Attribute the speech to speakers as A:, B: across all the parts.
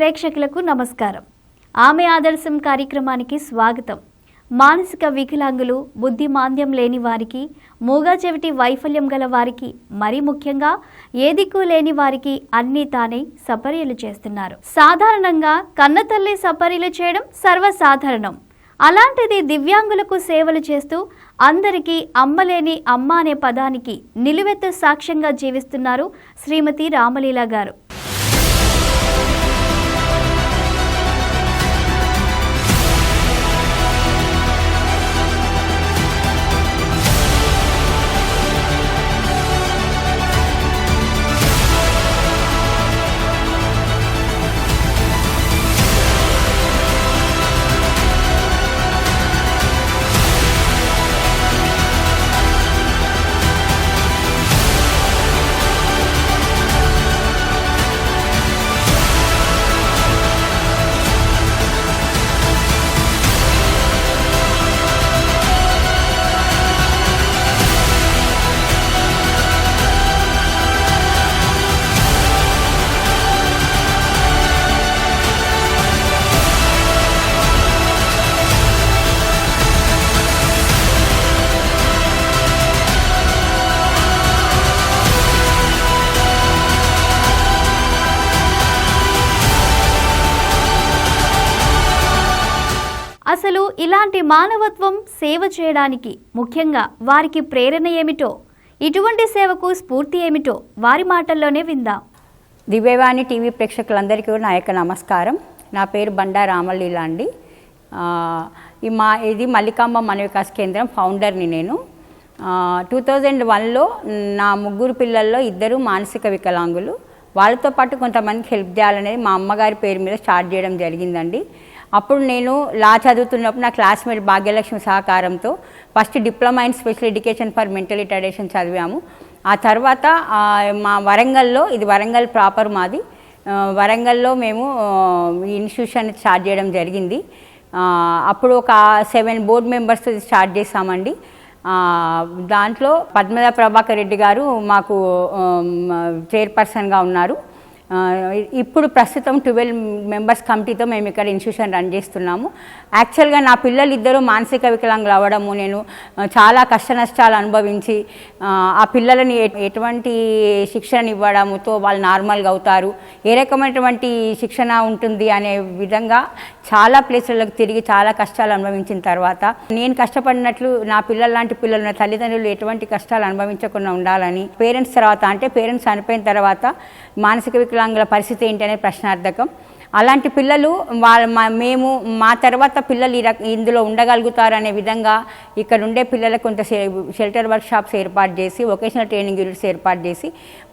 A: ప్రేక్షకులకు నమస్కారం. ఆమె ఆదర్శం కార్యక్రమానికి స్వాగతం. మానసిక వికలాంగులు, బుద్ధి మాంద్యం లేని వారికి, మూగా చెవిటి వైఫల్యం గల వారికి, మరీ ముఖ్యంగా ఏ దిక్కు లేని వారికి అన్నీ తానే సపర్యలు చేస్తున్నారు. సాధారణంగా కన్నతల్లి సపర్యలు చేయడం సర్వసాధారణం. అలాంటిది దివ్యాంగులకు సేవలు చేస్తూ అందరికీ అమ్మలేని అమ్మ అనే పదానికి నిలువెత్తు సాక్ష్యంగా జీవిస్తున్నారు శ్రీమతి రామలీల గారు. అసలు ఇలాంటి మానవత్వం సేవ చేయడానికి ముఖ్యంగా వారికి ప్రేరణ ఏమిటో, ఇటువంటి సేవకు స్ఫూర్తి ఏమిటో వారి మాటల్లోనే విందాం.
B: దివ్యవాణి టీవీ ప్రేక్షకులందరికీ కూడా నా యొక్క నమస్కారం. నా పేరు బండా రామలీల అండి. ఇది మల్లికాంబ మనోవికాస కేంద్రం ఫౌండర్ని నేను. 2001లో నా ముగ్గురు పిల్లల్లో ఇద్దరు మానసిక వికలాంగులు. వాళ్ళతో పాటు కొంతమందికి హెల్ప్ చేయాలనేది మా అమ్మగారి పేరు మీద స్టార్ట్ చేయడం జరిగిందండి. అప్పుడు నేను లా చదువుతున్నప్పుడు నా క్లాస్మేట్ భాగ్యలక్ష్మి సహకారంతో first diploma in special education for mental retardation చదివాము. ఆ తర్వాత మా వరంగల్లో, ఇది వరంగల్ ప్రాపర్ మాది, వరంగల్లో మేము ఈ ఇన్స్టిట్యూషన్ స్టార్ట్ చేయడం జరిగింది. అప్పుడు ఒక 7 బోర్డు మెంబర్స్ స్టార్ట్ చేశామండి. దాంట్లో పద్మజ ప్రభాకర్ రెడ్డి గారు మాకు చైర్పర్సన్గా ఉన్నారు. ఇప్పుడు ప్రస్తుతం 12 మెంబర్స్ కమిటీతో మేము ఇక్కడ ఇన్స్టిట్యూషన్ రన్ చేస్తున్నాము. యాక్చువల్గా నా పిల్లలు ఇద్దరు మానసిక వికలాంగులు అవ్వడము, నేను చాలా కష్ట నష్టాలు అనుభవించి ఆ పిల్లలని ఎటువంటి శిక్షణ ఇవ్వడంతో వాళ్ళు నార్మల్గా అవుతారు, ఏ రకమైనటువంటి శిక్షణ ఉంటుంది అనే విధంగా చాలా ప్లేసులకు తిరిగి చాలా కష్టాలు అనుభవించిన తర్వాత నేను కష్టపడినట్లు నా పిల్లల లాంటి పిల్లలు, నా తల్లిదండ్రులు ఎటువంటి కష్టాలు అనుభవించకుండా ఉండాలని, పేరెంట్స్ తర్వాత అంటే పేరెంట్స్ చనిపోయిన తర్వాత మానసిక వికలాంగుల పరిస్థితి ఏంటి అనే ప్రశ్నార్థకం. అలాంటి పిల్లలు మేము మా తర్వాత పిల్లలు ఇందులో ఉండగలుగుతారు అనే విధంగా ఇక్కడ ఉండే పిల్లలకు కొంత షెల్టర్ వర్క్ షాప్స్ ఏర్పాటు చేసి, వొకేషనల్ ట్రైనింగ్ యూనిట్స్ ఏర్పాటు చేసి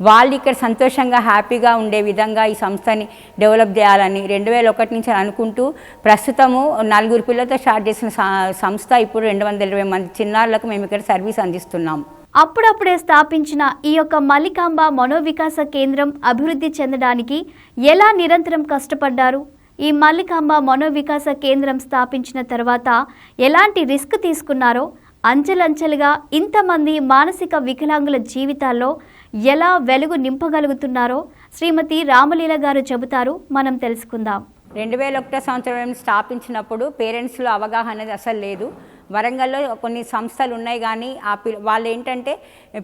B: వాళ్ళు ఇక్కడ సంతోషంగా హ్యాపీగా ఉండే విధంగా ఈ సంస్థని డెవలప్ చేయాలని 2001 నుంచి అనుకుంటూ ప్రస్తుతము 4 పిల్లలతో స్టార్ట్ చేసిన సంస్థ ఇప్పుడు 220 మంది చిన్నారులకు మేము ఇక్కడ సర్వీస్ అందిస్తున్నాము.
A: అప్పుడప్పుడే స్థాపించిన ఈ యొక్క మల్లికాంబ మనోవికాస కేంద్రం అభివృద్ధి చెందడానికి ఎలా నిరంతరం కష్టపడ్డారు? ఈ మల్లికాంబ మనోవికాస కేంద్రం స్థాపించిన తర్వాత ఎలాంటి రిస్క్ తీసుకున్నారో, అంచెలంచెలుగా ఇంతమంది మానసిక వికలాంగుల జీవితాల్లో ఎలా వెలుగు నింపగలుగుతున్నారో శ్రీమతి రామలీల గారు చెబుతారు. మనం తెలుసుకుందాం.
B: 2001 సంవత్సరం స్థాపించినప్పుడు పేరెంట్స్లో అవగాహన అనేది అసలు లేదు. వరంగల్లో కొన్ని సంస్థలు ఉన్నాయి కానీ వాళ్ళు ఏంటంటే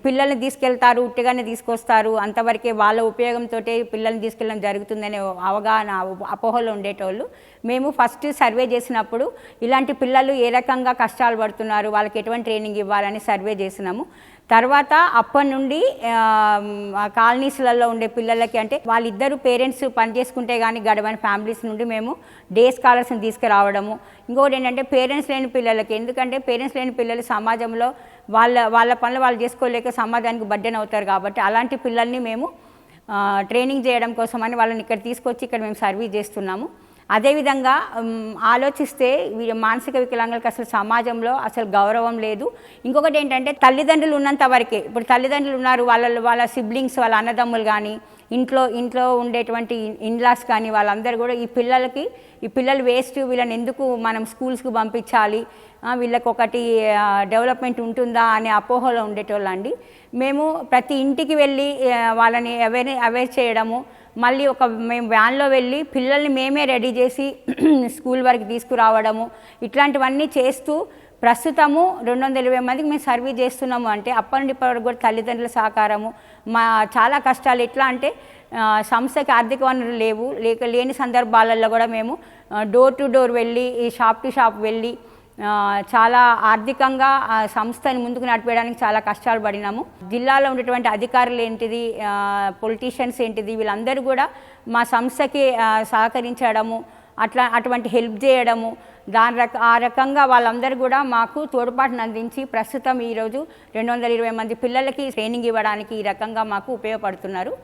B: పిల్లల్ని తీసుకెళ్తారు, ఉట్టిగానే తీసుకొస్తారు, అంతవరకే వాళ్ళ ఉపయోగంతో పిల్లల్ని తీసుకెళ్ళడం జరుగుతుందనే అవగాహన అపోహలో ఉండేటోళ్ళు. మేము ఫస్ట్ సర్వే చేసినప్పుడు ఇలాంటి పిల్లలు ఏ రకంగా కష్టాలు పడుతున్నారు, వాళ్ళకి ఎటువంటి ట్రైనింగ్ ఇవ్వాలని సర్వే చేసినాము. తర్వాత అప్పటి నుండి కాలనీస్లలో ఉండే పిల్లలకి, అంటే వాళ్ళిద్దరు పేరెంట్స్ పనిచేసుకుంటే కానీ గడవని ఫ్యామిలీస్ నుండి మేము డే స్కాలర్స్ని తీసుకురావడము. ఇంకోటి ఏంటంటే పేరెంట్స్ లేని పిల్లలకి, ఎందుకంటే పేరెంట్స్ లేని పిల్లలు సమాజంలో వాళ్ళ పనులు వాళ్ళు చేసుకోలేక సమాజానికి బర్డెన్ అవుతారు కాబట్టి అలాంటి పిల్లల్ని మేము ట్రైనింగ్ చేయడం కోసమని వాళ్ళని ఇక్కడ తీసుకొచ్చి ఇక్కడ మేము సర్వీస్ చేస్తున్నాము. అదేవిధంగా ఆలోచిస్తే మానసిక వికలాంగులకు అసలు సమాజంలో అసలు గౌరవం లేదు. ఇంకొకటి ఏంటంటే తల్లిదండ్రులు ఉన్నంత వరకే, ఇప్పుడు తల్లిదండ్రులు ఉన్నారు, వాళ్ళ సిబ్లింగ్స్, వాళ్ళ అన్నదమ్ములు కానీ, ఇంట్లో ఉండేటువంటి ఇన్లాస్ కానీ వాళ్ళందరూ కూడా ఈ పిల్లలు వేస్ట్, వీళ్ళని ఎందుకు మనం స్కూల్స్కి పంపించాలి, వీళ్ళకి ఒకటి డెవలప్మెంట్ ఉంటుందా అనే అపోహలో ఉండేటోళ్ళండి. మేము ప్రతి ఇంటికి వెళ్ళి వాళ్ళని అవేర్ చేయడము, మళ్ళీ మేము వ్యాన్లో వెళ్ళి పిల్లల్ని మేమే రెడీ చేసి స్కూల్ వరకు తీసుకురావడము, ఇట్లాంటివన్నీ చేస్తూ ప్రస్తుతము 220 మందికి మేము సర్వీస్ చేస్తున్నాము. అంటే అప్పటి నుండి ఇప్పటివరకు కూడా తల్లిదండ్రుల సహకారము, మా చాలా కష్టాలు ఎట్లా అంటే సంస్థకి ఆర్థిక వనరులు లేని సందర్భాలలో కూడా మేము డోర్ టు డోర్ వెళ్ళి షాప్ టు షాప్ వెళ్ళి చాలా ఆర్థికంగా సంస్థని ముందుకు నడిపేయడానికి చాలా కష్టాలు పడినాము. జిల్లాలో ఉన్నటువంటి అధికారులు ఏంటిది, పొలిటీషియన్స్ ఏంటిది, వీళ్ళందరూ కూడా మా సంస్థకి సహకరించడము, అటువంటి హెల్ప్ చేయడము, ఆ రకంగా వాళ్ళందరూ కూడా మాకు తోడ్పాటును అందించి ప్రస్తుతం ఈరోజు 220 మంది పిల్లలకి ట్రైనింగ్ ఇవ్వడానికి ఈ రకంగా మాకు ఉపయోగపడుతున్నారు.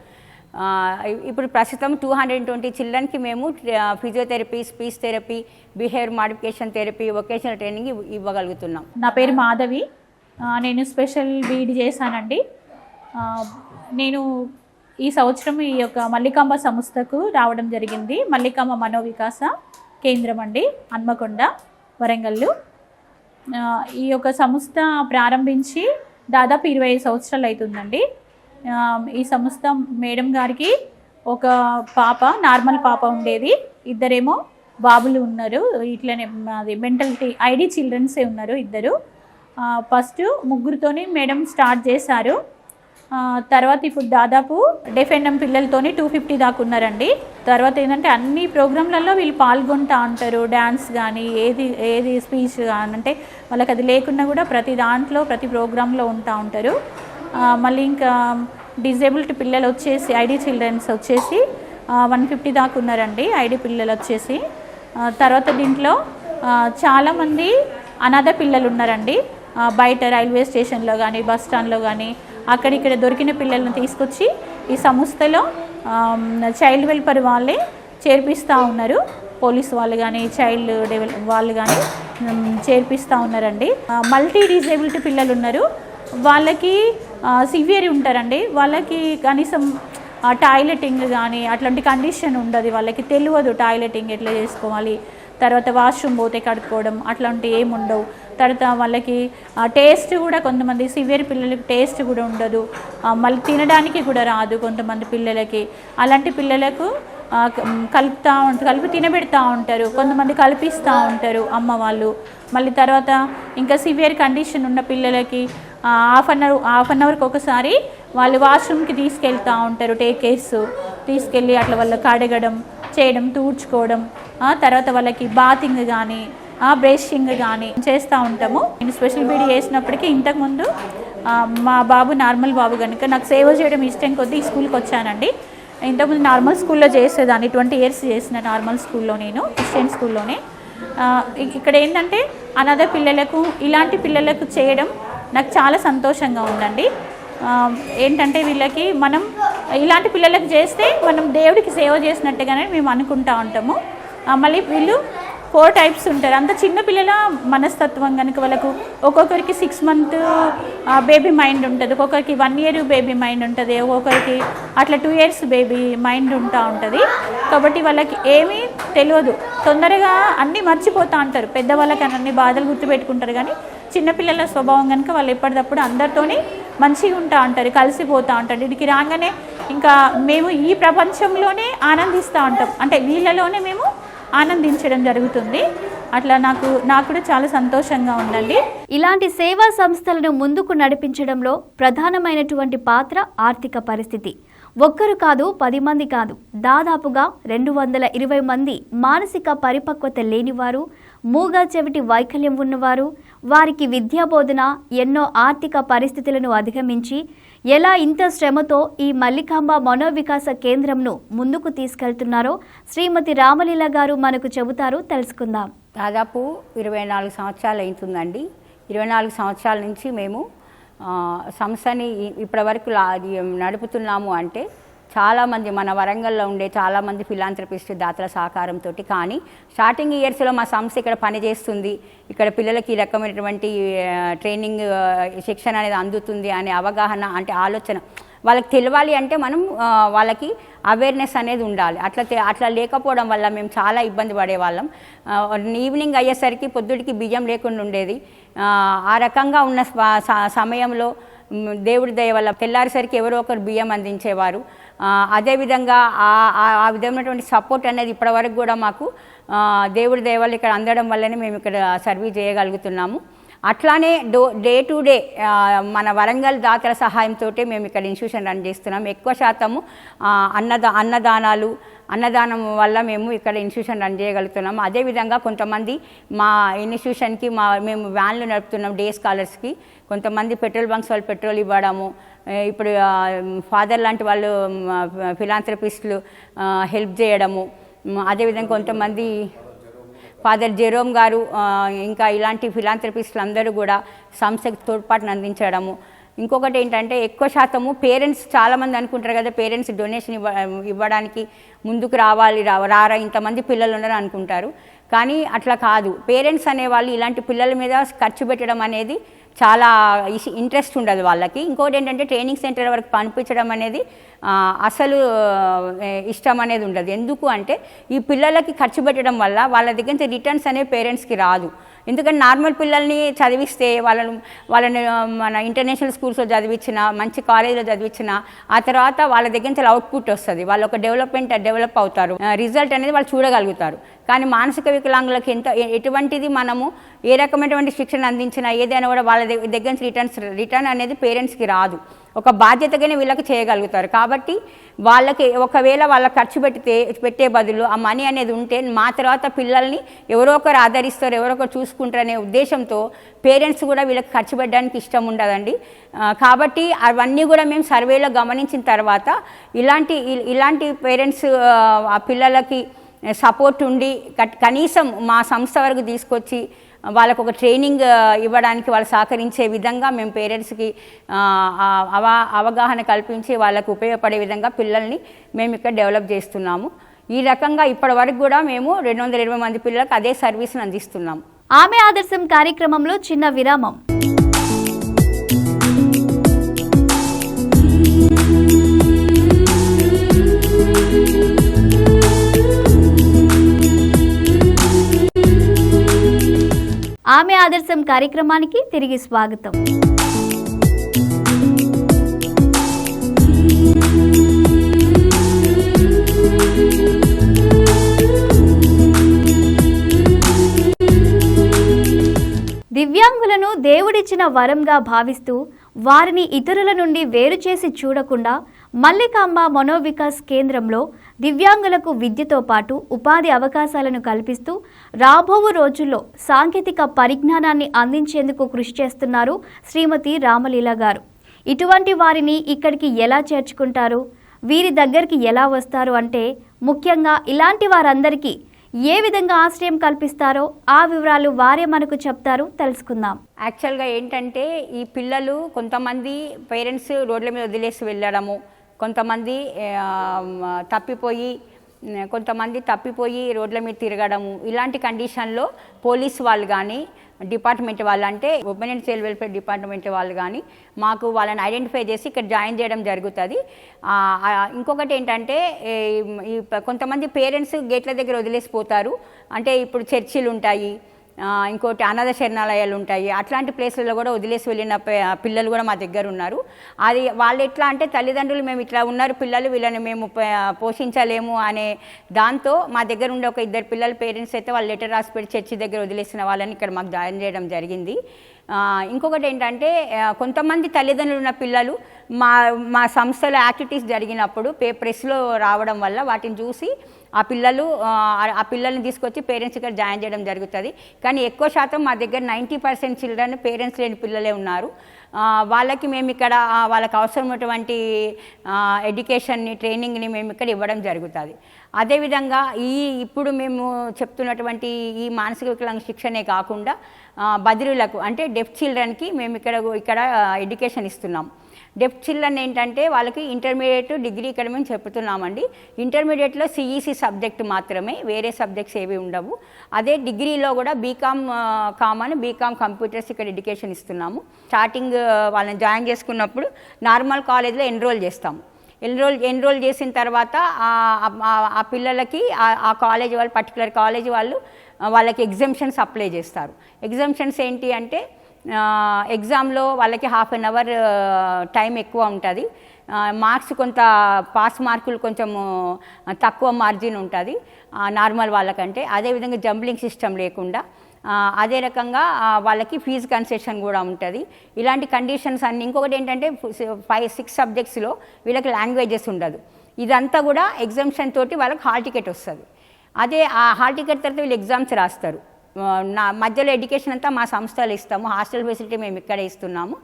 B: ఇప్పుడు ప్రస్తుతం 220 చిల్డ్రన్కి మేము physiotherapy, speech therapy, behaviour modification therapy, vocational training ఇవ్వగలుగుతున్నాం.
C: నా పేరు మాధవి. నేను స్పెషల్ బీఈడి చేశానండి. నేను ఈ సంవత్సరం ఈ యొక్క మల్లికాంబ సంస్థకు రావడం జరిగింది. మల్లికాంబ మనోవికాస కేంద్రం అండి, హన్మకొండ, వరంగల్. ఈ యొక్క సంస్థ ప్రారంభించి దాదాపు 25 సంవత్సరాలు అవుతుందండి. ఈ సంస్థ మేడం గారికి ఒక పాప, నార్మల్ పాప ఉండేది, ఇద్దరేమో బాబులు ఉన్నారు. ఇట్లనే అది మెంటలిటీ ఐడి చిల్డ్రన్సే ఉన్నారు ఇద్దరు. ఫస్ట్ ముగ్గురితోని మేడం స్టార్ట్ చేశారు. తర్వాత ఇప్పుడు దాదాపు డెఫెండం పిల్లలతోని 250 దాకా ఉన్నారండి. తర్వాత ఏంటంటే అన్ని ప్రోగ్రాంలలో వీళ్ళు పాల్గొంటూ ఉంటారు. డ్యాన్స్ కానీ ఏది స్పీచ్ కానీ, అంటే వాళ్ళకి అది లేకున్నా కూడా ప్రతి దాంట్లో ప్రతి ప్రోగ్రాంలో ఉంటారు. మళ్ళీ ఇంకా డిజేబుల్డ్ పిల్లలు వచ్చేసి ఐడి చిల్డ్రన్స్ వచ్చేసి 150 దాకా ఉన్నారండి ఐడి పిల్లలు వచ్చేసి. తర్వాత దీంట్లో చాలామంది అనాథ పిల్లలు ఉన్నారండి. బయట రైల్వే స్టేషన్లో కానీ, బస్ స్టాండ్లో కానీ అక్కడిక్కడ దొరికిన పిల్లలను తీసుకొచ్చి ఈ సంస్థలో చైల్డ్ వెల్ఫేర్ వాళ్ళే చేర్పిస్తూ ఉన్నారు. పోలీసు వాళ్ళు కానీ, చైల్డ్ వాళ్ళు కానీ చేర్పిస్తూ ఉన్నారండి. మల్టీ డిజేబుల్డ్ పిల్లలు ఉన్నారు. వాళ్ళకి సివియర్ ఉంటారండి. వాళ్ళకి కనీసం టాయిలెటింగ్ కానీ అట్లాంటి కండిషన్ ఉండదు. వాళ్ళకి తెలియదు టాయిలెటింగ్ ఎట్లా చేసుకోవాలి, తర్వాత వాష్రూమ్ పోతే కడుక్కోవడం అట్లాంటివి ఏమి ఉండవు. తర్వాత వాళ్ళకి టేస్ట్ కూడా, కొంతమంది సివియర్ పిల్లలకి టేస్ట్ కూడా ఉండదు, మళ్ళీ తినడానికి కూడా రాదు కొంతమంది పిల్లలకి. అలాంటి పిల్లలకు కలిపి తినబెడతా ఉంటారు, కొంతమంది కల్పిస్తూ ఉంటారు అమ్మ వాళ్ళు. మళ్ళీ తర్వాత ఇంకా సివియర్ కండిషన్ ఉన్న పిల్లలకి హాఫ్ అన్ అవర్కి ఒకసారి వాళ్ళు వాష్రూమ్కి తీసుకెళ్తూ ఉంటారు. టేక్ కేర్స్ తీసుకెళ్ళి అట్లా వాళ్ళకి అడగడం చేయడం, తూడ్చుకోవడం, తర్వాత వాళ్ళకి బాతింగ్ కానీ బ్రషింగ్ కానీ చేస్తూ ఉంటాము. నేను స్పెషల్ బీడీ చేసినప్పటికీ ఇంతకుముందు మా బాబు నార్మల్ బాబు కనుక నాకు సేవ చేయడం ఇష్టం కొద్దీ ఈ స్కూల్కి వచ్చానండి. ఇంతకుముందు నార్మల్ స్కూల్లో చేసేదాన్ని, 20 years చేసిన నార్మల్ స్కూల్లో, నేను క్రిస్టియన్ స్కూల్లోనే. ఇక్కడ ఏంటంటే అనాథ పిల్లలకు, ఇలాంటి పిల్లలకు చేయడం నాకు చాలా సంతోషంగా ఉందండి. ఏంటంటే వీళ్ళకి మనం ఇలాంటి పిల్లలకు చేస్తే మనం దేవుడికి సేవ చేసినట్టుగానే మేము అనుకుంటూ ఉంటాము. మళ్ళీ వీళ్ళు 4 types ఉంటారు. అంత చిన్న పిల్లల మనస్తత్వం కనుక వాళ్ళకు ఒక్కొక్కరికి 6 month బేబీ మైండ్ ఉంటుంది, ఒక్కొక్కరికి 1 year బేబీ మైండ్ ఉంటుంది, ఒక్కొక్కరికి అట్లా 2 years బేబీ మైండ్ ఉంటుంది. కాబట్టి వాళ్ళకి ఏమీ తెలియదు, తొందరగా అన్నీ మర్చిపోతూ ఉంటారు. పెద్దవాళ్ళకి అన్ని బాధలు గుర్తుపెట్టుకుంటారు, కానీ చిన్నపిల్లల స్వభావం కనుక వాళ్ళు ఎప్పటికప్పుడు అందరితోని మంచిగా ఉంటా ఉంటారు, కలిసిపోతూ ఉంటారు. వీడికి రాగానే ఇంకా మేము ఈ ప్రపంచంలోనే ఆనందిస్తూ ఉంటాం, అంటే వీళ్ళలోనే మేము ఆనందించడం జరుగుతుంది. అట్లా నాకు కూడా చాలా సంతోషంగా ఉందండి.
A: ఇలాంటి సేవా సంస్థలను ముందుకు నడిపించడంలో ప్రధానమైనటువంటి పాత్ర ఆర్థిక పరిస్థితి. ఒక్కరు కాదు, 10 మంది కాదు, దాదాపుగా 220 మంది మానసిక పరిపక్వత లేనివారు, మూగా చెవిటి వైకల్యం ఉన్నవారు, వారికి విద్యాబోధన, ఎన్నో ఆర్థిక పరిస్థితులను అధిగమించి ఎలా ఇంత శ్రమతో ఈ మల్లికాంబ మనోవికాస కేంద్రంను ముందుకు తీసుకెళ్తున్నారో శ్రీమతి రామలీల గారు మనకు చెబుతారు, తెలుసుకుందాం.
B: దాదాపు 24 సంవత్సరాలు అవుతుందండి. 24 సంవత్సరాల నుంచి మేము సంస్థని ఇప్పటివరకు నడుపుతున్నాము. అంటే చాలామంది మన వరంగల్లో ఉండే చాలామంది ఫిలాంథ్రపిస్ట్ దాతల సహకారంతో. కానీ స్టార్టింగ్ ఇయర్స్లో మా సంస్థ ఇక్కడ పనిచేస్తుంది, ఇక్కడ పిల్లలకి ఈ రకమైనటువంటి ట్రైనింగ్ శిక్షణ అనేది అందుతుంది అనే అవగాహన, అంటే ఆలోచన వాళ్ళకి తెలియాలి. అంటే మనం వాళ్ళకి అవేర్నెస్ అనేది ఉండాలి. అట్లా లేకపోవడం వల్ల మేము చాలా ఇబ్బంది పడేవాళ్ళం. ఈవినింగ్ అయ్యేసరికి పొద్దుటికి బియ్యం లేకుండా ఉండేది. ఆ రకంగా ఉన్న సమయంలో దేవుడి దయ వల్ల తెల్లారేసరికి ఎవరో ఒకరు బియ్యం అందించేవారు. అదేవిధంగా ఆ విధమైనటువంటి సపోర్ట్ అనేది ఇప్పటివరకు కూడా మాకు దేవుడి దయ వల్ల ఇక్కడ అందడం వల్లనే మేము ఇక్కడ సర్వీస్ చేయగలుగుతున్నాము. అట్లానే డే టు డే మన వరంగల్ దాతల సహాయంతో మేము ఇక్కడ ఇన్స్టిట్యూషన్ రన్ చేస్తున్నాం. ఎక్కువ శాతము అన్నదానం వల్ల మేము ఇక్కడ ఇన్స్టిట్యూషన్ రన్ చేయగలుగుతున్నాము. అదేవిధంగా కొంతమంది మా ఇన్స్టిట్యూషన్కి మేము వ్యాన్లు నడుపుతున్నాం డే స్కాలర్స్కి. కొంతమంది పెట్రోల్ బంక్స్ వాళ్ళు పెట్రోల్ ఇవ్వడము, ఇప్పుడు ఫాదర్ లాంటి వాళ్ళు ఫిలాంథ్రపిస్టులు హెల్ప్ చేయడము, అదేవిధంగా కొంతమంది ఫాదర్ జెరోమ్ గారు ఇంకా ఇలాంటి ఫిలాంథ్రపిస్టులు అందరూ కూడా సంస్థకి తోడ్పాటును అందించడము. ఇంకొకటి ఏంటంటే ఎక్కువ శాతము పేరెంట్స్ చాలామంది అనుకుంటారు కదా, పేరెంట్స్ డొనేషన్ ఇవ్వడానికి ముందుకు రారా ఇంతమంది పిల్లలు ఉన్నారు అనుకుంటారు. కానీ అట్లా కాదు. పేరెంట్స్ అనేవాళ్ళు ఇలాంటి పిల్లల మీద ఖర్చు పెట్టడం అనేది చాలా ఇంట్రెస్ట్ ఉండదు వాళ్ళకి. ఇంకోటి ఏంటంటే ట్రైనింగ్ సెంటర్ వరకు పంపించడం అనేది అసలు ఇష్టం అనేది ఉండదు. ఎందుకు అంటే ఈ పిల్లలకి ఖర్చు పెట్టడం వల్ల వాళ్ళ దగ్గర నుంచి రిటర్న్స్ అనేవి పేరెంట్స్కి రాదు. ఎందుకంటే నార్మల్ పిల్లల్ని చదివిస్తే వాళ్ళని మన ఇంటర్నేషనల్ స్కూల్స్లో చదివించిన, మంచి కాలేజీలో చదివించిన, ఆ తర్వాత వాళ్ళ దగ్గర నుంచి అవుట్పుట్ వస్తుంది, వాళ్ళు ఒక డెవలప్ అవుతారు, రిజల్ట్ అనేది వాళ్ళు చూడగలుగుతారు. కానీ మానసిక వికలాంగులకు ఎటువంటిది మనము ఏ రకమైనటువంటి శిక్షణ అందించినా ఏదైనా కూడా వాళ్ళ దగ్గర నుంచి రిటర్న్ అనేది పేరెంట్స్కి రాదు. ఒక బాధ్యతగానే వీళ్ళకి చేయగలుగుతారు. కాబట్టి వాళ్ళకి ఒకవేళ వాళ్ళ ఖర్చు పెట్టే బదులు ఆ మనీ అనేది ఉంటే మా తర్వాత పిల్లల్ని ఎవరో ఒకరు ఆదరిస్తారు, ఎవరో ఒకరు చూసుకుంటారనే ఉద్దేశంతో పేరెంట్స్ కూడా వీళ్ళకి ఖర్చు పెట్టడానికి ఇష్టం ఉండదండి. కాబట్టి అవన్నీ కూడా మేము సర్వేలో గమనించిన తర్వాత ఇలాంటి పేరెంట్స్ ఆ పిల్లలకి సపోర్ట్ ఉండి కనీసం మా సంస్థ వరకు తీసుకొచ్చి వాళ్ళకు ఒక ట్రైనింగ్ ఇవ్వడానికి వాళ్ళు సహకరించే విధంగా మేము పేరెంట్స్కి అవగాహన కల్పించి వాళ్ళకు ఉపయోగపడే విధంగా పిల్లల్ని మేము ఇక్కడ డెవలప్ చేస్తున్నాము. ఈ రకంగా ఇప్పటి వరకు కూడా మేము 220 మంది పిల్లలకు అదే సర్వీస్ని అందిస్తున్నాము.
A: ఆమె ఆదర్శం కార్యక్రమంలో చిన్న విరామం. ఆమె ఆదర్శం కార్యక్రమానికి తిరిగి స్వాగతం. దివ్యాంగులను దేవుడిచ్చిన వరంగా భావిస్తూ వారిని ఇతరుల నుండి వేరు చేసి చూడకుండా మల్లికాంబ మనోవికాస్ కేంద్రంలో దివ్యాంగులకు విద్యతో పాటు ఉపాధి అవకాశాలను కల్పిస్తూ రాబోవు రోజుల్లో సాంకేతిక పరిజ్ఞానాన్ని అందించేందుకు కృషి చేస్తున్నారు శ్రీమతి రామలీల గారు. ఇటువంటి వారిని ఇక్కడికి ఎలా చేర్చుకుంటారు, వీరి దగ్గరికి ఎలా వస్తారు అంటే ముఖ్యంగా ఇలాంటి వారందరికీ ఏ విధంగా ఆశ్రయం కల్పిస్తారో ఆ వివరాలు వారే మనకు చెప్తారు, తెలుసుకుందాం.
B: యాక్చువల్గా ఏంటంటే ఈ పిల్లలు కొంతమంది పేరెంట్స్ రోడ్ల మీద వదిలేసి వెళ్ళడము, కొంతమంది తప్పిపోయి రోడ్ల మీద తిరగడము, ఇలాంటి కండిషన్లో పోలీస్ వాళ్ళు కానీ డిపార్ట్మెంట్ వాళ్ళు అంటే women and child welfare department వాళ్ళు కానీ మాకు వాళ్ళని ఐడెంటిఫై చేసి ఇక్కడ జాయిన్ చేయడం జరుగుతుంది. ఇంకొకటి ఏంటంటే కొంతమంది పేరెంట్స్ గేట్ల దగ్గర వదిలేసిపోతారు. అంటే ఇప్పుడు చర్చిలు ఉంటాయి, ఇంకోటి అనాథ శరణాలయాలు ఉంటాయి, అట్లాంటి ప్లేస్లలో కూడా వదిలేసి వెళ్ళిన పిల్లలు కూడా మా దగ్గర ఉన్నారు. అది వాళ్ళు ఎట్లా అంటే తల్లిదండ్రులు మేము ఇట్లా ఉన్నారు పిల్లలు, వీళ్ళని మేము పోషించలేము అనే దాంతో మా దగ్గర ఉండే ఒక 2 పిల్లల పేరెంట్స్ అయితే వాళ్ళు లెటర్ రాసి పెట్టి చర్చి దగ్గర వదిలేసిన వాళ్ళని ఇక్కడ మాకు జాయిన్ చేయడం జరిగింది. ఇంకొకటి ఏంటంటే కొంతమంది తల్లిదండ్రులు ఉన్న పిల్లలు మా సంస్థలో యాక్టివిటీస్ జరిగినప్పుడు ప్రెస్లో రావడం వల్ల వాటిని చూసి ఆ పిల్లల్ని తీసుకొచ్చి పేరెంట్స్ ఇక్కడ జాయిన్ చేయడం జరుగుతుంది. కానీ ఎక్కువ శాతం మా దగ్గర 90% చిల్డ్రన్ పేరెంట్స్ లేని పిల్లలే ఉన్నారు. వాళ్ళకి మేము ఇక్కడ వాళ్ళకి అవసరమైనటువంటి ఎడ్యుకేషన్ని, ట్రైనింగ్ని మేము ఇక్కడ ఇవ్వడం జరుగుతుంది. అదేవిధంగా ఇప్పుడు మేము చెప్తున్నటువంటి ఈ మానసిక వికలాంగ శిక్షణే కాకుండా బదిరులకు అంటే డెఫ్ చిల్డ్రన్కి మేము ఇక్కడ ఎడ్యుకేషన్ ఇస్తున్నాం. డెఫ్ చిల్డ్రన్ ఏంటంటే వాళ్ళకి ఇంటర్మీడియట్, డిగ్రీ ఇక్కడ మేము చెప్తున్నామండి. ఇంటర్మీడియట్లో సిఈసి సబ్జెక్ట్ మాత్రమే, వేరే సబ్జెక్ట్స్ ఏవి ఉండవు. అదే డిగ్రీలో కూడా బీకామ్ కామన్, బీకామ్ కంప్యూటర్స్ ఇక్కడ ఎడ్యుకేషన్ ఇస్తున్నాము. స్టార్టింగ్ వాళ్ళని జాయిన్ చేసుకున్నప్పుడు నార్మల్ కాలేజ్లో ఎన్రోల్ చేస్తాము. ఎన్రోల్ చేసిన తర్వాత ఆ పిల్లలకి ఆ కాలేజ్ వాళ్ళు, పర్టికులర్ కాలేజ్ వాళ్ళు వాళ్ళకి ఎగ్జామ్షన్స్ అప్లై చేస్తారు. ఎగ్జామ్షన్స్ ఏంటి అంటే ఎగ్జామ్లో వాళ్ళకి 1/2 అవర్ టైం ఎక్కువ ఉంటుంది. మార్క్స్ కొంత పాస్ మార్కులు కొంచెము తక్కువ మార్జిన్ ఉంటుంది నార్మల్ వాళ్ళకంటే. అదేవిధంగా జంబ్లింగ్ సిస్టమ్ లేకుండా, అదే రకంగా వాళ్ళకి ఫీజు కన్సెషన్ కూడా ఉంటుంది. ఇలాంటి కండిషన్స్ అన్నీ. ఇంకొకటి ఏంటంటే 5-6 సబ్జెక్ట్స్లో వీళ్ళకి లాంగ్వేజెస్ ఉండదు. ఇదంతా కూడా ఎగ్జామ్షన్ తోటి వాళ్ళకి హాల్ టికెట్ వస్తుంది. అదే ఆ హాల్ టికెట్ తర్వాత వీళ్ళు ఎగ్జామ్స్ రాస్తారు. మధ్యలో ఎడ్యుకేషన్ అంతా మా సంస్థలు ఇస్తాము, హాస్టల్ ఫెసిలిటీ మేము ఇక్కడే ఇస్తున్నాము.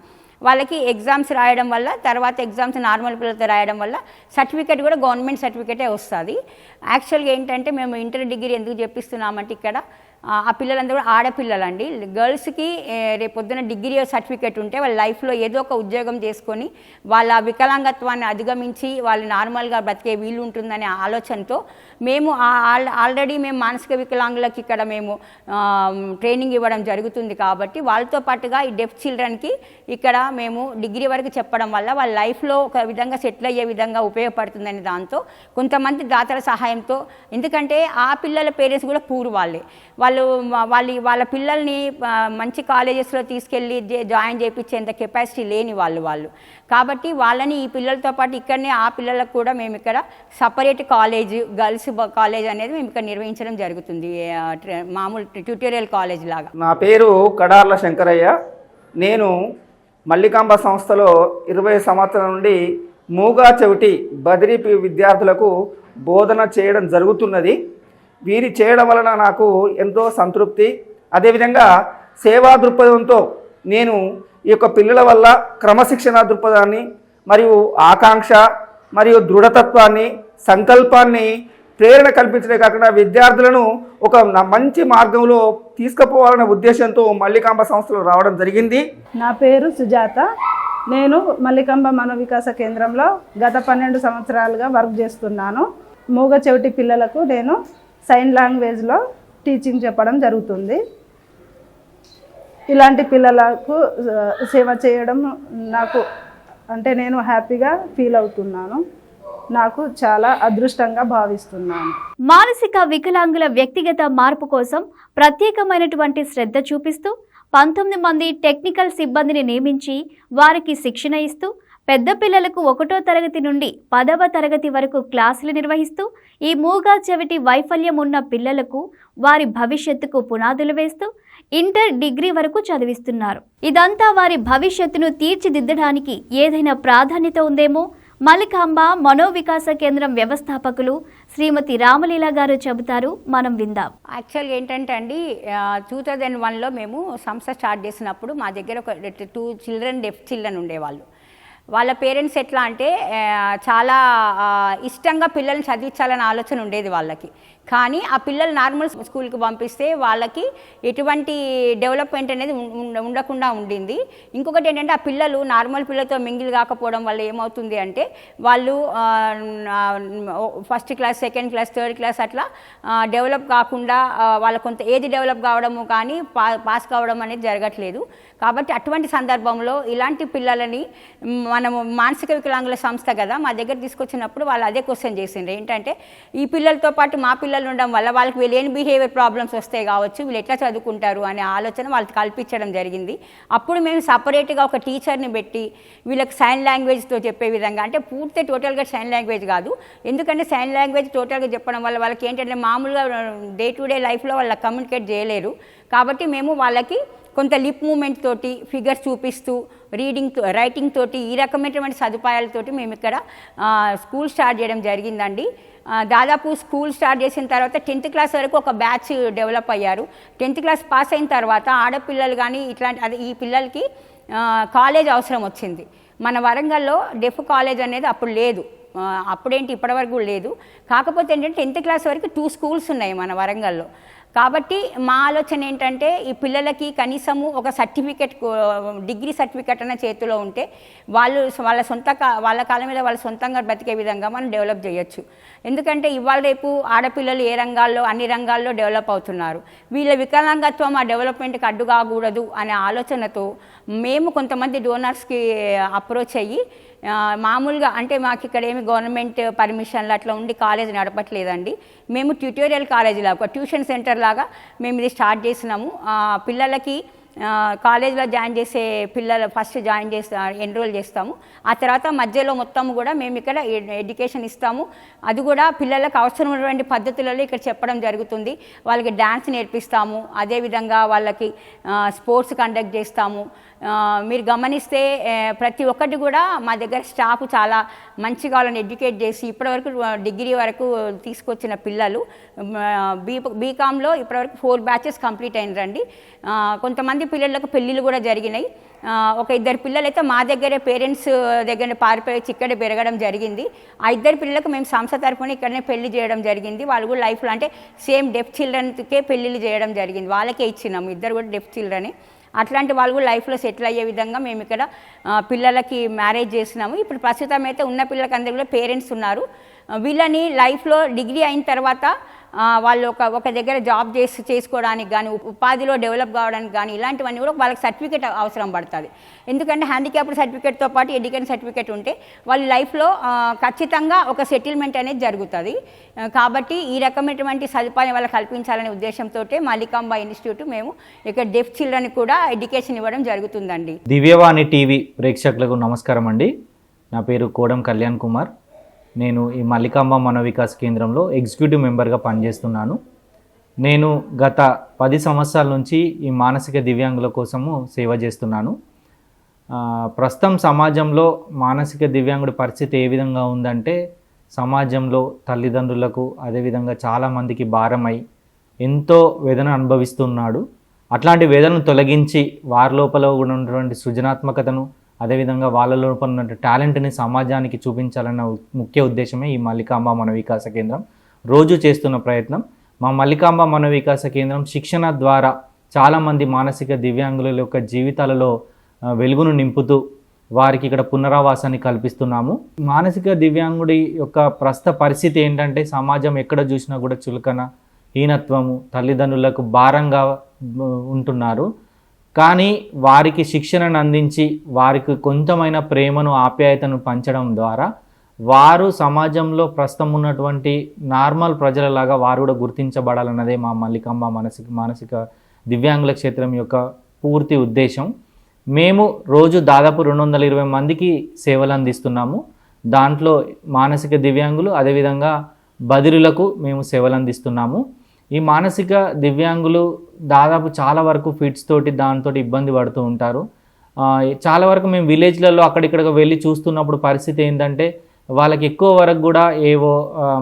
B: వాళ్ళకి ఎగ్జామ్స్ రాయడం వల్ల, తర్వాత ఎగ్జామ్స్ నార్మల్ పిల్లలతో రాయడం వల్ల సర్టిఫికేట్ కూడా గవర్నమెంట్ సర్టిఫికేటే వస్తుంది. యాక్చువల్గా ఏంటంటే మేము ఇంటర్ డిగ్రీ ఎందుకు చెప్పిస్తున్నామంటే ఇక్కడ ఆ పిల్లలందరూ కూడా ఆడపిల్లలండి. గర్ల్స్కి రేపొద్దున డిగ్రీ సర్టిఫికేట్ ఉంటే వాళ్ళ లైఫ్లో ఏదో ఒక ఉద్యోగం చేసుకొని వాళ్ళ వికలాంగత్వాన్ని అధిగమించి వాళ్ళు నార్మల్గా బ్రతికే వీలు ఉంటుందనే ఆలోచనతో మేము ఆల్రెడీ మేము మానసిక వికలాంగులకి ఇక్కడ మేము ట్రైనింగ్ ఇవ్వడం జరుగుతుంది. కాబట్టి వాళ్ళతో పాటుగా ఈ డెఫ్ చిల్డ్రన్కి ఇక్కడ మేము డిగ్రీ వరకు చెప్పడం వల్ల వాళ్ళ లైఫ్లో ఒక విధంగా సెటిల్ అయ్యే విధంగా ఉపయోగపడుతుందని దాంతో కొంతమంది దాతల సహాయంతో, ఎందుకంటే ఆ పిల్లల పేరెంట్స్ కూడా పూర్ వాళ్ళ పిల్లల్ని మంచి కాలేజెస్లో తీసుకెళ్ళి జాయిన్ చేయించేంత కెపాసిటీ లేని వాళ్ళు. కాబట్టి వాళ్ళని ఈ పిల్లలతో పాటు ఇక్కడనే ఆ పిల్లలకు కూడా మేము ఇక్కడ సపరేట్ కాలేజ్, గర్ల్స్ కాలేజ్ అనేది మేము ఇక్కడ నిర్వహించడం జరుగుతుంది, మామూలు ట్యూటోరియల్ కాలేజ్ లాగా.
D: నా పేరు కడార్ల శంకరయ్య. నేను మల్లికాంబ సంస్థలో 20 సంవత్సరాల నుండి మూగా చెవిటి బదిరీ విద్యార్థులకు బోధన చేయడం జరుగుతున్నది. వీరి చేయడం వలన నాకు ఎంతో సంతృప్తి, అదేవిధంగా సేవా దృక్పథంతో నేను ఈ యొక్క పిల్లల వల్ల క్రమశిక్షణ దృక్పథాన్ని మరియు ఆకాంక్ష మరియు దృఢతత్వాన్ని, సంకల్పాన్ని, ప్రేరణ కల్పించడే కాకుండా విద్యార్థులను ఒక మంచి మార్గంలో తీసుకుపోవాలనే ఉద్దేశంతో మల్లికాంబ సంస్థలో రావడం జరిగింది.
E: నా పేరు సుజాత. నేను మల్లికాంబ మనోవికాస కేంద్రంలో గత 12 సంవత్సరాలుగా వర్క్ చేస్తున్నాను. మూగ చెవిటి పిల్లలకు నేను సైన్ లాంగ్వేజ్లో టీచింగ్ చెప్పడం జరుగుతుంది. ఇలాంటి పిల్లలకు సేవ చేయడం నాకు నేను హ్యాపీగా ఫీల్ అవుతున్నాను. నాకు చాలా అదృష్టంగా భావిస్తున్నాను.
A: మానసిక వికలాంగుల వ్యక్తిగత మార్పు కోసం ప్రత్యేకమైనటువంటి శ్రద్ధ చూపిస్తూ 19 మంది టెక్నికల్ సిబ్బందిని నియమించి వారికి శిక్షణ ఇస్తూ పెద్ద పిల్లలకు 1వ తరగతి నుండి 10వ తరగతి వరకు క్లాసులు నిర్వహిస్తూ ఈ మూగా చెవిటి వైఫల్యం ఉన్న పిల్లలకు వారి భవిష్యత్తుకు పునాదులు వేస్తూ ఇంటర్, డిగ్రీ వరకు చదివిస్తున్నారు. ఇదంతా వారి భవిష్యత్తును తీర్చిదిద్దడానికి ఏదైనా ప్రాధాన్యత ఉందేమో మల్లికాంబ మనోవికాస కేంద్రం వ్యవస్థాపకులు శ్రీమతి రామలీల గారు చెబుతారు, మనం విందాం.
B: యాక్చువల్గా ఏంటంటే అండి, 2001లో మేము సంస్థ స్టార్ట్ చేసినప్పుడు మా దగ్గర ఒక 2 చిల్డ్రన్ డెఫ్ చిల్డ్రన్ ఉండేవాళ్ళు. వాళ్ళ పేరెంట్స్ ఎట్లా అంటే చాలా ఇష్టంగా పిల్లల్ని చదివించాలనే ఆలోచన ఉండేది వాళ్ళకి. కానీ ఆ పిల్లలు నార్మల్ స్కూల్కి పంపిస్తే వాళ్ళకి ఎటువంటి డెవలప్మెంట్ అనేది ఉండకుండా ఉండింది. ఇంకొకటి ఏంటంటే ఆ పిల్లలు నార్మల్ పిల్లలతో మింగిల్ కాకపోవడం వల్ల ఏమవుతుంది అంటే వాళ్ళు first class, second class, third class అట్లా డెవలప్ కాకుండా వాళ్ళ కొంత ఏది డెవలప్ కావడము కానీ పాస్ కావడం అనేది జరగట్లేదు. కాబట్టి అటువంటి సందర్భంలో ఇలాంటి పిల్లలని మనము మానసిక వికలాంగుల సంస్థ కదా మా దగ్గర తీసుకొచ్చినప్పుడు వాళ్ళు అదే క్వశ్చన్ చేసిండ్రు, ఏంటంటే ఈ పిల్లలతో పాటు మా పిల్లలు ఉండడం వల్ల వాళ్ళకి వీళ్ళు బిహేవియర్ ప్రాబ్లమ్స్ వస్తాయి కావచ్చు, వీళ్ళు ఎట్లా చదువుకుంటారు అనే ఆలోచన వాళ్ళకి కల్పించడం జరిగింది. అప్పుడు మేము సపరేట్గా ఒక టీచర్ని పెట్టి వీళ్ళకి సైన్ లాంగ్వేజ్తో చెప్పే విధంగా, అంటే పూర్తి టోటల్గా సైన్ లాంగ్వేజ్ కాదు, ఎందుకంటే సైన్ లాంగ్వేజ్ టోటల్గా చెప్పడం వల్ల వాళ్ళకి ఏంటంటే మామూలుగా డే టు డే లైఫ్లో వాళ్ళకి కమ్యూనికేట్ చేయలేరు. కాబట్టి మేము వాళ్ళకి కొంత లిప్ మూమెంట్ తోటి, ఫిగర్స్ చూపిస్తూ, రైటింగ్ తోటి, ఈ రకమైనటువంటి సదుపాయాలతోటి మేము ఇక్కడ స్కూల్ స్టార్ట్ చేయడం జరిగిందండి. దాదాపు స్కూల్ స్టార్ట్ చేసిన తర్వాత 10th క్లాస్ వరకు ఒక బ్యాచ్ డెవలప్ అయ్యారు. 10th క్లాస్ పాస్ అయిన తర్వాత ఆడపిల్లలు కానీ ఈ పిల్లలకి కాలేజ్ అవసరం వచ్చింది. మన వరంగల్లో డెఫ్ కాలేజ్ అనేది అప్పుడు లేదు, అప్పుడేంటి ఇప్పటివరకు లేదు. కాకపోతే ఏంటంటే 10th క్లాస్ వరకు 2 స్కూల్స్ ఉన్నాయి మన వరంగల్లో. కాబట్టి మా ఆలోచన ఏంటంటే ఈ పిల్లలకి కనీసము ఒక సర్టిఫికెట్, డిగ్రీ సర్టిఫికెట్ అన్న చేతిలో ఉంటే వాళ్ళ కాళ్ళ మీద వాళ్ళు సొంతంగా బ్రతికే విధంగా మనం డెవలప్ చేయొచ్చు. ఎందుకంటే ఇవాళ రేపు ఆడపిల్లలు ఏ రంగాల్లో, అన్ని రంగాల్లో డెవలప్ అవుతున్నారు. వీళ్ళ వికలాంగత్వం ఆ డెవలప్మెంట్కి అడ్డు కాకూడదు అనే ఆలోచనతో మేము కొంతమంది డోనర్స్కి అప్రోచ్ అయ్యి, మామూలుగా అంటే మాకు ఇక్కడ ఏమి గవర్నమెంట్ పర్మిషన్లు అట్లా ఉండి కాలేజ్ నడపట్లేదండి. మేము ట్యూటోరియల్ కాలేజ్ లాగా, ట్యూషన్ సెంటర్ లాగా మేము ఇది స్టార్ట్ చేసినాము. పిల్లలకి కాలేజ్లో జాయిన్ చేసే పిల్లలు ఫస్ట్ జాయిన్ ఎన్రోల్ చేస్తాము. ఆ తర్వాత మధ్యలో మొత్తం కూడా మేము ఇక్కడ ఎడ్యుకేషన్ ఇస్తాము. అది కూడా పిల్లలకు అవసరమైనటువంటి పద్ధతులలో ఇక్కడ చెప్పడం జరుగుతుంది. వాళ్ళకి డ్యాన్స్ నేర్పిస్తాము, అదేవిధంగా వాళ్ళకి స్పోర్ట్స్ కండక్ట్ చేస్తాము. మీరు గమనిస్తే ప్రతి ఒక్కటి కూడా మా దగ్గర స్టాఫ్ చాలా మంచిగా వాళ్ళని ఎడ్యుకేట్ చేసి ఇప్పటివరకు డిగ్రీ వరకు తీసుకొచ్చిన పిల్లలు బీకామ్లో ఇప్పటివరకు 4 బ్యాచెస్ కంప్లీట్ అయినరండి. కొంతమంది పిల్లలకు పెళ్ళిళ్ళు కూడా జరిగినాయి. ఒక 2 పిల్లలు అయితే మా దగ్గరే పేరెంట్స్ దగ్గర పారిపోయి ఇక్కడే పెరగడం జరిగింది. ఆ 2 పిల్లలకు మేము సంస్థ తరఫున ఇక్కడనే పెళ్లి చేయడం జరిగింది. వాళ్ళు కూడా లైఫ్లో అంటే సేమ్ డెఫ్ చిల్డ్రన్కే పెళ్ళిళ్ళు చేయడం జరిగింది. వాళ్ళకే ఇచ్చినాము, 2 కూడా డెఫ్ చిల్డ్రనే. అట్లాంటి వాళ్ళు కూడా లైఫ్లో సెటిల్ అయ్యే విధంగా మేము ఇక్కడ పిల్లలకి మ్యారేజ్ చేసినాము. ఇప్పుడు ప్రస్తుతం అయితే ఉన్న పిల్లలకి అందరూ కూడా పేరెంట్స్ ఉన్నారు. వీళ్ళని లైఫ్లో డిగ్రీ అయిన తర్వాత వాళ్ళు ఒక దగ్గర జాబ్ చేసుకోవడానికి కానీ ఉపాధిలో డెవలప్ కావడానికి కానీ ఇలాంటివన్నీ కూడా వాళ్ళకి సర్టిఫికేట్ అవసరం పడుతుంది. ఎందుకంటే హ్యాండిక్యాప్డ్ సర్టిఫికేట్తో పాటు ఎడ్యుకేషన్ సర్టిఫికేట్ ఉంటే వాళ్ళ లైఫ్లో ఖచ్చితంగా ఒక సెటిల్మెంట్ అనేది జరుగుతుంది. కాబట్టి ఈ రకమైనటువంటి సదుపాయం వాళ్ళకి కల్పించాలనే ఉద్దేశంతో మల్లికాంబ ఇన్స్టిట్యూట్ మేము ఇక్కడ డెఫ్ చిల్డ్రన్ కూడా ఎడ్యుకేషన్ ఇవ్వడం జరుగుతుందండి.
F: దివ్యవాణి టీవీ ప్రేక్షకులకు నమస్కారం అండి. నా పేరు కోడం కళ్యాణ్ కుమార్. నేను ఈ మల్లికాంబ మనోవికాస్ కేంద్రంలో ఎగ్జిక్యూటివ్ మెంబర్గా పనిచేస్తున్నాను. నేను గత 10 సంవత్సరాల నుంచి ఈ మానసిక దివ్యాంగుల కోసము సేవ చేస్తున్నాను. ప్రస్తుతం సమాజంలో మానసిక దివ్యాంగుడి పరిస్థితి ఏ విధంగా ఉందంటే సమాజంలో తల్లిదండ్రులకు అదేవిధంగా చాలామందికి భారమై ఎంతో వేదన అనుభవిస్తున్నాడు. అట్లాంటి వేదనను తొలగించి వారి లోపల ఉన్నటువంటి సృజనాత్మకతను అదేవిధంగా వాళ్ళ లోపల ఉన్న టాలెంట్ని సమాజానికి చూపించాలన్న ముఖ్య ఉద్దేశమే ఈ మల్లికాంబ మనోవికాస కేంద్రం రోజు చేస్తున్న ప్రయత్నం. మా మల్లికాంబ మనోవికాస కేంద్రం శిక్షణ ద్వారా చాలామంది మానసిక దివ్యాంగుల యొక్క జీవితాలలో వెలుగును నింపుతూ వారికి ఇక్కడ పునరావాసాన్ని కల్పిస్తున్నాము. మానసిక దివ్యాంగుడి యొక్క ప్రస్తుత పరిస్థితి ఏంటంటే సమాజం ఎక్కడ చూసినా కూడా చులకన, హీనత్వము, తల్లిదండ్రులకు భారంగా ఉంటున్నారు. కానీ వారికి శిక్షణను అందించి వారికి కొంచెమైన ప్రేమను ఆప్యాయతను పంచడం ద్వారా వారు సమాజంలో ప్రస్తుతం ఉన్నటువంటి నార్మల్ ప్రజలలాగా వారు కూడా గుర్తించబడాలన్నదే మా మల్లికాంబ మానసిక దివ్యాంగుల క్షేత్రం యొక్క పూర్తి ఉద్దేశం. మేము రోజు దాదాపు 220 మందికి సేవలు అందిస్తున్నాము. దాంట్లో మానసిక దివ్యాంగులు అదేవిధంగా బదిరులకు మేము సేవలు అందిస్తున్నాము. ఈ మానసిక దివ్యాంగులు దాదాపు చాలా వరకు ఫిట్స్ తోటి దాంతో ఇబ్బంది పడుతూ ఉంటారు. చాలా వరకు మేము విలేజ్లలో అక్కడిక్కడికి వెళ్ళి చూస్తున్నప్పుడు పరిస్థితి ఏంటంటే వాళ్ళకి ఎక్కువ వరకు కూడా ఏవో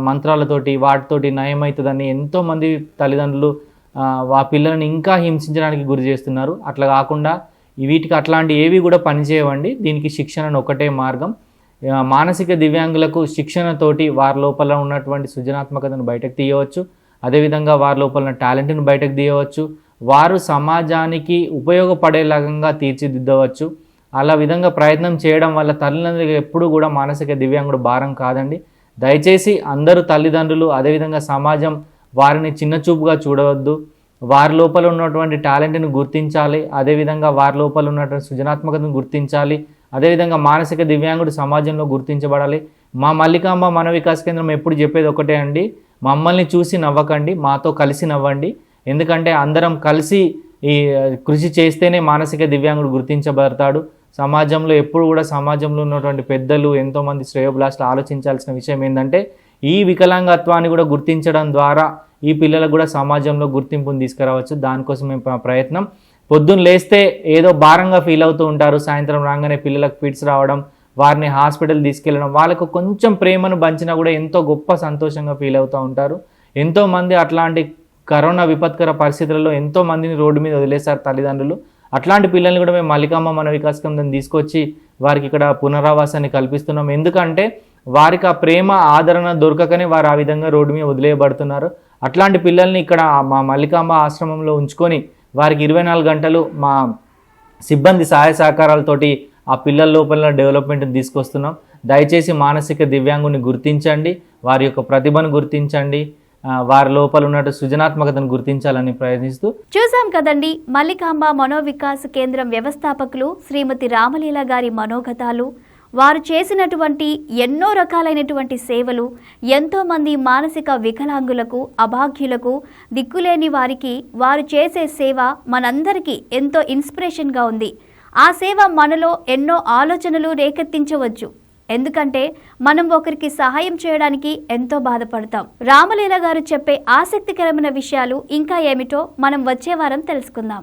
F: మంత్రాలతోటి వాటితోటి నయమవుతుందని ఎంతోమంది తల్లిదండ్రులు ఆ పిల్లల్ని ఇంకా హింసించడానికి గురి చేస్తున్నారు. అట్లా కాకుండా వీటికి అట్లాంటి ఏవి కూడా పనిచేయవండి. దీనికి శిక్షణ ఒకటే మార్గం. మానసిక దివ్యాంగులకు శిక్షణతోటి వారి లోపల ఉన్నటువంటి సృజనాత్మకతను బయటకు తీయవచ్చు. అదేవిధంగా వారి లోపల ఉన్న టాలెంట్ను బయటకు తీయవచ్చు. వారు సమాజానికి ఉపయోగపడేలాగా తీర్చిదిద్దవచ్చు. అలా విధంగా ప్రయత్నం చేయడం వల్ల తల్లిదండ్రులకు ఎప్పుడు కూడా మానసిక దివ్యాంగుడు భారం కాదండి. దయచేసి అందరూ తల్లిదండ్రులు అదేవిధంగా సమాజం వారిని చిన్నచూపుగా చూడవద్దు. వారి లోపల ఉన్నటువంటి టాలెంట్ని గుర్తించాలి. అదేవిధంగా వారి లోపల ఉన్నటువంటి సృజనాత్మకతను గుర్తించాలి. అదేవిధంగా మానసిక దివ్యాంగుడు సమాజంలో గుర్తించబడాలి. మా మల్లికాంబ మనోవికాస్ కేంద్రం ఎప్పుడు చెప్పేది ఒకటే అండి, మమ్మల్ని చూసి నవ్వకండి, మాతో కలిసి నవ్వండి. ఎందుకంటే అందరం కలిసి ఈ కృషి చేస్తేనే మానసిక దివ్యాంగుడు గుర్తించబడతాడు. సమాజంలో ఎప్పుడు కూడా సమాజంలో ఉన్నటువంటి పెద్దలు ఎంతోమంది శ్రేయోభిలాషులు ఆలోచించాల్సిన విషయం ఏంటంటే ఈ వికలాంగత్వాన్ని కూడా గుర్తించడం ద్వారా ఈ పిల్లలకు కూడా సమాజంలో గుర్తింపును తీసుకురావచ్చు. దానికోసం మేము ప్రయత్నం. పొద్దున్న లేస్తే ఏదో భారంగా ఫీల్ అవుతూ ఉంటారు. సాయంత్రం రాగానే పిల్లలకు ఫిట్స్ రావడం, వారిని హాస్పిటల్ తీసుకెళ్ళడం, వాళ్ళకు కొంచెం ప్రేమను పంచినా కూడా ఎంతో గొప్ప సంతోషంగా ఫీల్ అవుతూ ఉంటారు. ఎంతోమంది అట్లాంటి కరోనా విపత్కర పరిస్థితులలో ఎంతోమందిని రోడ్డు మీద వదిలేశారు తల్లిదండ్రులు. అట్లాంటి పిల్లల్ని కూడా మేము మల్లికాంబ మనోవికాస్ కేంద్రం తీసుకొచ్చి వారికి ఇక్కడ పునరావాసాన్ని కల్పిస్తున్నాం. ఎందుకంటే వారికి ఆ ప్రేమ ఆదరణ దొరకకనే వారు ఆ విధంగా రోడ్డు మీద వదిలేయబడుతున్నారు. అట్లాంటి పిల్లల్ని ఇక్కడ మా మల్లికాంబ ఆశ్రమంలో ఉంచుకొని వారికి 24 గంటలు మా సిబ్బంది సహాయ సహకారాలతోటి ఆ పిల్లల లోపల డెవలప్మెంట్ని తీసుకొస్తున్నాం. దయచేసి మానసిక దివ్యాంగుని గుర్తించండి, వారి యొక్క ప్రతిభను గుర్తించండి, వారి లోపల ఉన్నట్టు సృజనాత్మకతను గుర్తించాలని ప్రయత్నిస్తూ
A: చూసాం కదండి. మల్లికాంబ మనోవికాస్ కేంద్రం వ్యవస్థాపకులు శ్రీమతి రామలీల గారి మనోగతాలు, వారు చేసినటువంటి ఎన్నో రకాలైనటువంటి సేవలు ఎంతోమంది మానసిక వికలాంగులకు, అభాగ్యులకు, దిక్కులేని వారికి వారు చేసే సేవ మనందరికీ ఎంతో ఇన్స్పిరేషన్గా ఉంది. ఆ సేవ మనలో ఎన్నో ఆలోచనలు రేకెత్తించవచ్చు. ఎందుకంటే మనం ఒకరికి సహాయం చేయడానికి ఎంతో బాధపడతాం. రామలీల గారు చెప్పే ఆసక్తికరమైన విషయాలు ఇంకా ఏమిటో మనం వచ్చే వారం తెలుసుకుందాం.